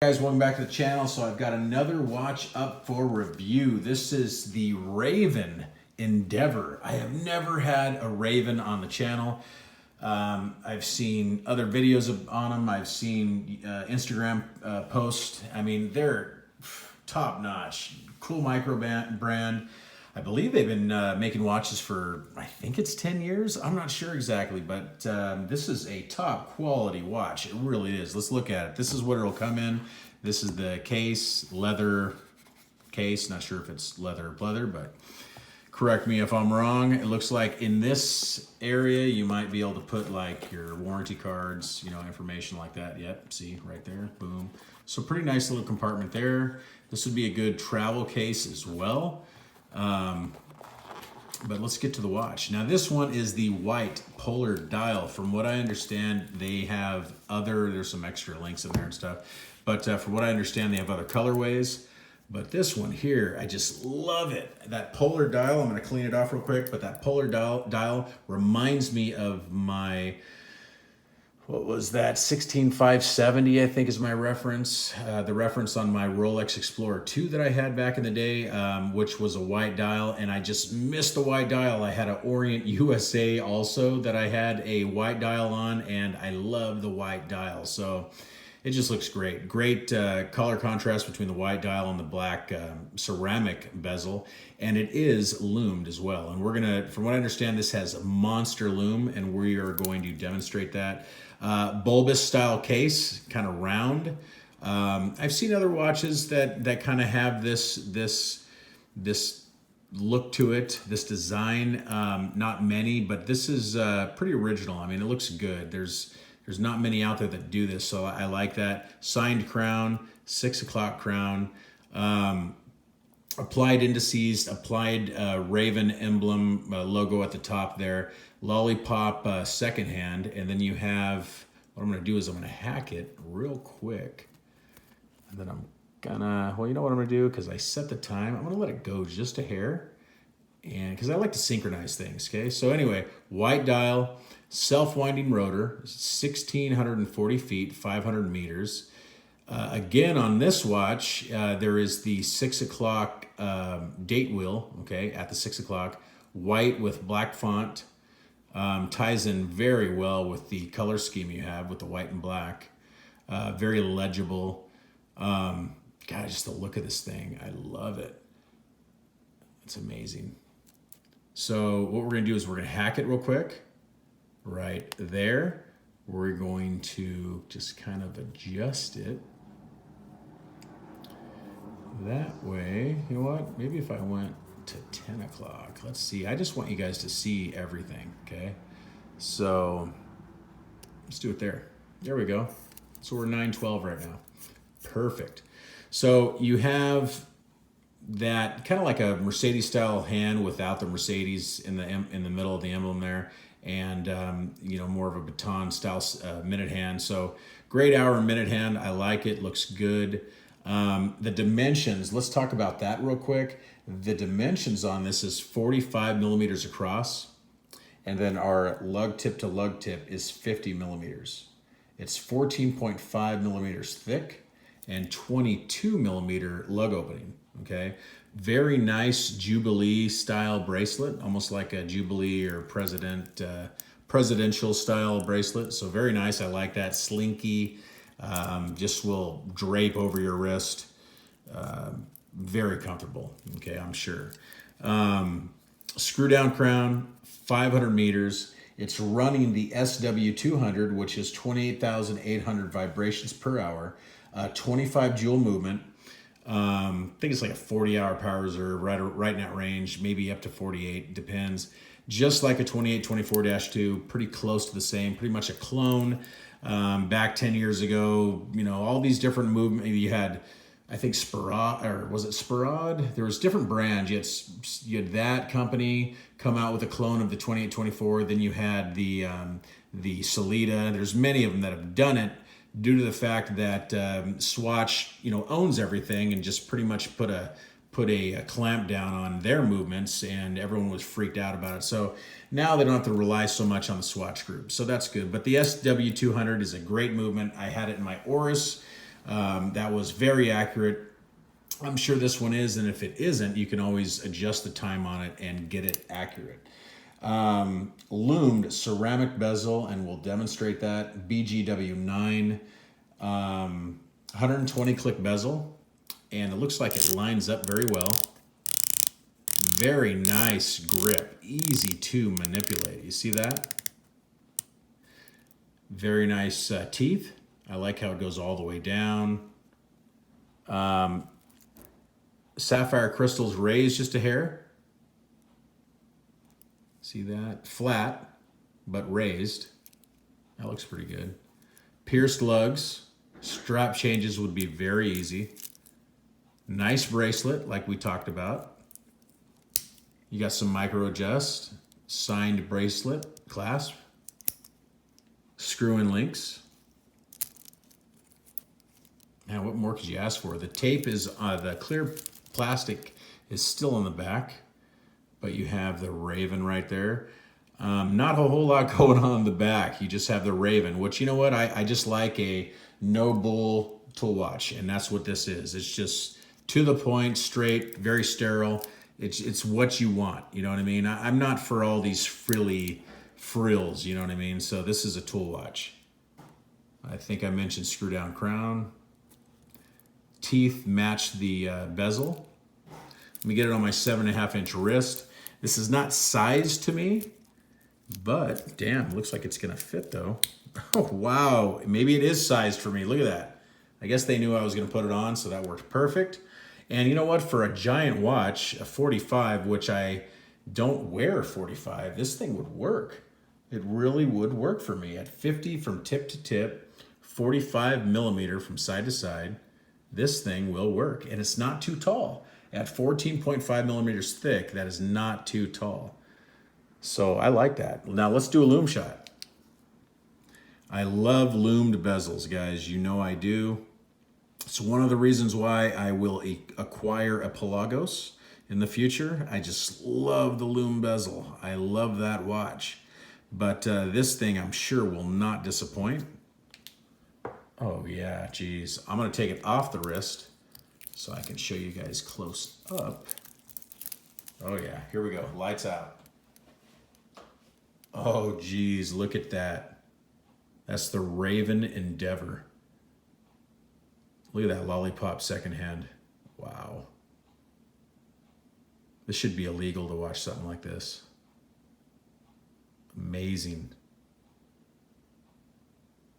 Guys, welcome back to the channel. So I've got another watch up for review. This is the Raven Endeavour. I have never had a Raven on the channel. I've seen other videos on them. I've seen Instagram posts. I mean, they're top notch. Cool micro brand. I believe they've been making watches for, I think it's 10 years. I'm not sure exactly, but this is a top quality watch. It really is. Let's look at it. This is what it'll come in. This is the case, leather case. Not sure if it's leather, but correct me if I'm wrong. It looks like in this area, you might be able to put like your warranty cards, you know, information like that. Yep, see right there, boom. So pretty nice little compartment there. This would be a good travel case as well. But let's get to the watch. Now this one is the white polar dial. From what I understand, they have there's some extra links in there and stuff. But from what I understand, they have other colorways. But this one here, I just love it. That polar dial, I'm gonna clean it off real quick, but that polar dial reminds me of my, what was that, 16570, I think is my reference. The reference on my Rolex Explorer 2 that I had back in the day, which was a white dial, and I just missed the white dial. I had an Orient USA also that I had a white dial on, and I love the white dial. So it just looks great. Great color contrast between the white dial and the black ceramic bezel. And it is lumed as well. And we're gonna, from what I understand, this has a monster lume, and we are going to demonstrate that. Bulbous style case, kind of round. I've seen other watches that kind of have this look to it, this design. Not many, but this is pretty original. I mean, it looks good. There's not many out there that do this, so I like that. Signed crown, 6 o'clock crown, applied indices, applied Raven emblem logo at the top there, lollipop second hand, and then you have, what I'm gonna do is I'm gonna hack it real quick, and then I'm gonna, well, you know what I'm gonna do, because I set the time, I'm gonna let it go just a hair, and because I like to synchronize things, okay? So anyway, white dial, self-winding rotor, 1,640 feet, 500 meters. Again, on this watch, there is the 6 o'clock date wheel, okay, at the 6 o'clock, white with black font. Ties in very well with the color scheme you have with the white and black. Very legible. God, just the look of this thing, I love it. It's amazing. So what we're gonna do is we're gonna hack it real quick. Right there. We're going to just kind of adjust it. That way, you know what? Maybe if I went to 10 o'clock, let's see. I just want you guys to see everything, okay? So let's do it there. There we go. So we're 9:12 right now. Perfect. So you have that kind of like a Mercedes style hand without the Mercedes in the middle of the emblem there, and you know, more of a baton style minute hand. So great hour and minute hand. I like it. Looks good. The dimensions. Let's talk about that real quick. The dimensions on this is 45 millimeters across, and then our lug tip to lug tip is 50 millimeters. It's 14.5 millimeters thick and 22 millimeter lug opening. Okay, very nice Jubilee style bracelet, almost like a Jubilee or presidential style bracelet. So very nice. I like that. Slinky, just will drape over your wrist. Very comfortable. Okay, I'm sure. Screw down crown, 500 meters. It's running the SW200, which is 28,800 vibrations per hour, 25 joule movement. I think it's like a 40-hour power reserve, right in that range, maybe up to 48, depends. Just like a 2824-2, pretty close to the same, pretty much a clone. Back 10 years ago, you know, all these different movements. You had, I think, Sparad, or was it Sparad? There was different brands. You had that company come out with a clone of the 2824. Then you had the Solida. There's many of them that have done it, due to the fact that Swatch, you know, owns everything and just pretty much put a clamp down on their movements, and everyone was freaked out about it. So now they don't have to rely so much on the Swatch group. So that's good. But the SW200 is a great movement. I had it in my Oris. That was very accurate. I'm sure this one is, and if it isn't, you can always adjust the time on it and get it accurate. Lumed ceramic bezel, and we'll demonstrate that. BGW9, 120 click bezel, and it looks like it lines up very well. Very nice grip, easy to manipulate. You see that? Very nice teeth. I like how it goes all the way down. Sapphire crystals raised just a hair. See that? Flat, but raised. That looks pretty good. Pierced lugs. Strap changes would be very easy. Nice bracelet, like we talked about. You got some micro adjust. Signed bracelet, clasp. Screw-in links. Now, what more could you ask for? The tape is, the clear plastic is still on the back, but you have the Raven right there. Not a whole lot going on in the back. You just have the Raven, which, you know what? I just like a no bull tool watch, and that's what this is. It's just to the point, straight, very sterile. It's what you want, you know what I mean? I'm not for all these frills, you know what I mean? So this is a tool watch. I think I mentioned screw down crown. Teeth match the bezel. Let me get it on my 7.5-inch wrist. This is not sized to me, but damn, looks like it's gonna fit though. Oh, wow, maybe it is sized for me. Look at that. I guess they knew I was gonna put it on, so that worked perfect. And you know what, for a giant watch, a 45, which I don't wear 45, this thing would work. It really would work for me. At 50 from tip to tip, 45 millimeter from side to side, this thing will work. And it's not too tall. At 14.5 millimeters thick, that is not too tall. So I like that. Now let's do a lume shot. I love lumed bezels, guys. You know I do. It's one of the reasons why I will acquire a Pelagos in the future. I just love the lume bezel. I love that watch. But this thing, I'm sure, will not disappoint. Oh yeah, geez. I'm gonna take it off the wrist so I can show you guys close up. Oh yeah, here we go, lights out. Oh geez, look at that. That's the Raven Endeavour. Look at that lollipop secondhand. Wow. This should be illegal to watch something like this. Amazing.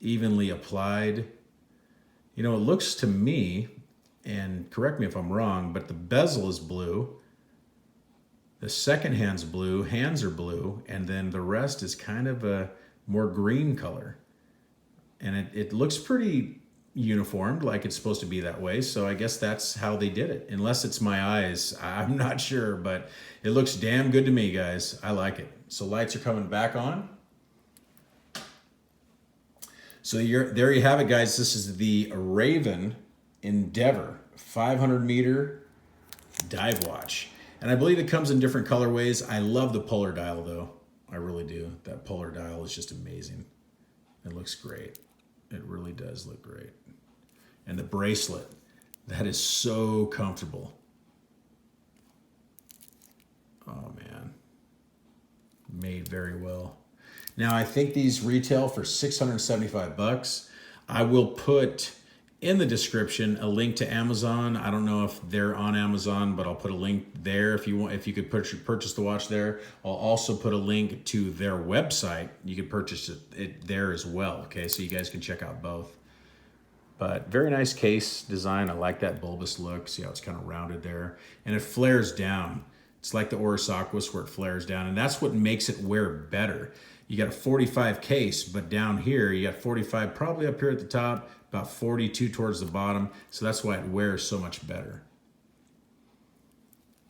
Evenly applied. You know, it looks to me, and correct me if I'm wrong, but the bezel is blue. The second hand's blue, hands are blue, and then the rest is kind of a more green color. And it looks pretty uniformed, like it's supposed to be that way, so I guess that's how they did it. Unless it's my eyes, I'm not sure, but it looks damn good to me, guys. I like it. So lights are coming back on. So there you have it, guys. This is the Raven Endeavour 500 meter dive watch. And I believe it comes in different colorways. I love the polar dial though. I really do. That polar dial is just amazing. It looks great. It really does look great. And the bracelet, that is so comfortable. Oh man, made very well. Now I think these retail for 675 bucks. I will put in the description a link to Amazon. I don't know if they're on Amazon, but I'll put a link there if you want. If you could purchase the watch there, I'll also put a link to their website. You could purchase it there as well. Okay, so you guys can check out both. But very nice case design. I like that bulbous look. See how it's kind of rounded there, and it flares down. It's like the Oris Aquas where it flares down, and that's what makes it wear better. You got a 45 case, but down here you got 45 probably up here at the top, about 42 towards the bottom. So that's why it wears so much better.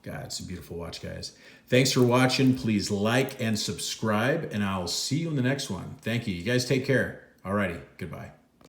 God, it's a beautiful watch, guys. Thanks for watching. Please like and subscribe, and I'll see you in the next one. Thank you. You guys take care. Alrighty, goodbye.